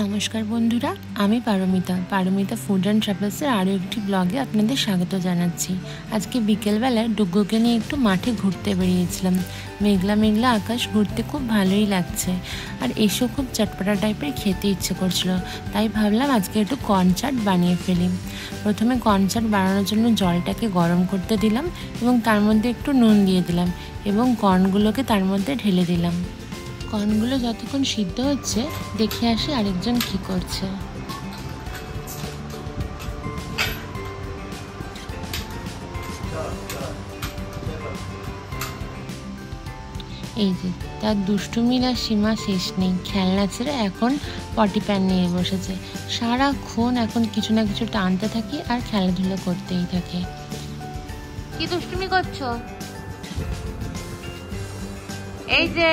নমস্কার বন্ধুরা, আমি পারমিতা ফুড অ্যান্ড ট্রাভেলসের আরও একটি ব্লগে আপনাদের স্বাগত জানাচ্ছি। আজকে বিকেলবেলায় ডুগ্গুকে নিয়ে একটু মাঠে ঘুরতে বেরিয়েছিলাম। মেঘলা মেঘলা আকাশ, ঘুরতে খুব ভালোই লাগছে, আর এসেও খুব চটপটা টাইপের খেতে ইচ্ছে করছিল। তাই ভাবলাম আজকে একটু কর্ন চাট বানিয়ে ফেলি। প্রথমে কর্ন চাট বানানোর জন্য জলটাকে গরম করতে দিলাম এবং তার মধ্যে একটু নুন দিয়ে দিলাম এবং কর্নগুলোকে তার মধ্যে ঢেলে দিলাম। কর্নগুলো যতক্ষণ সিদ্ধ হচ্ছে দেখে আসি আরেকজন কি করছে। এই যে তার দুষ্টুমির আর সীমা শেষ নেই, খেলনা ছেড়ে এখন পটি প্যান নিয়ে বসেছে। সারাক্ষণ এখন কিছু না কিছু টানতে থাকি আর খেলাধুলো করতেই থাকে। কি দুষ্টুমি করছো? এই যে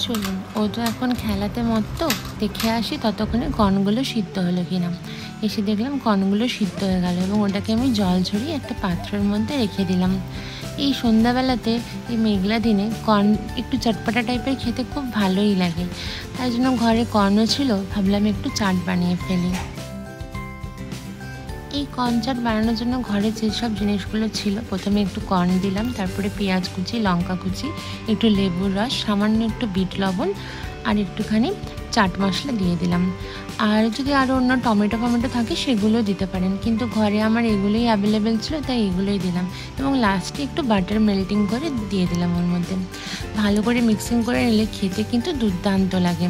চলুন, ও তো এখন খেলাতে মত্ত, দেখে আসি ততক্ষণে কর্নগুলো সিদ্ধ হলো কিনা। এসে দেখলাম কর্নগুলো সিদ্ধ হয়ে গেল এবং ওটাকে আমি জল ঝরিয়ে একটা পাত্রের মধ্যে রেখে দিলাম। এই সন্ধ্যাবেলাতে এই মেঘলা দিনে কর্ন একটু চটপটা টাইপের খেতে খুব ভালোই লাগে। তাই জন্য ঘরে কর্নও ছিল, ভাবলাম একটু চাট বানিয়ে ফেলি। এই কর্ন চাট বানানোর জন্য ঘরে যেসব জিনিসগুলো ছিল, প্রথমে একটু কর্ন দিলাম, তারপরে পেঁয়াজ কুচি, লঙ্কা কুচি, একটু লেবুর রস, সামান্য একটু বিট লবণ আর একটুখানি চাট মশলা দিয়ে দিলাম। আর যদি আরও অন্য টমেটো থাকে সেগুলো দিতে পারেন, কিন্তু ঘরে আমার এগুলোই অ্যাভেলেবেল ছিল তাই এগুলোই দিলাম। এবং লাস্টে একটু বাটার মেল্টিং করে দিয়ে দিলাম ওর মধ্যে। ভালো করে মিক্সিং করে নিলে খেতে কিন্তু দুর্দান্ত লাগে।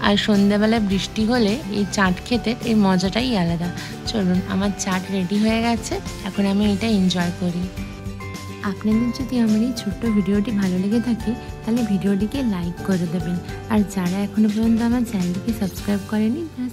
আর সন্ধ্যাবেলায় বৃষ্টি হলে এই চাট খেতে এই মজাটাই আলাদা। চলুন, আমার চাট রেডি হয়ে গেছে, এখন আমি এটা এনজয় করি। আপনাদের যদি আমার এই ছোট্ট ভিডিওটি ভালো লেগে থাকে তাহলে ভিডিওটিকে লাইক করে দেবেন, আর যারা এখনও পর্যন্ত আমার চ্যানেলটিকে সাবস্ক্রাইব করেনি তারা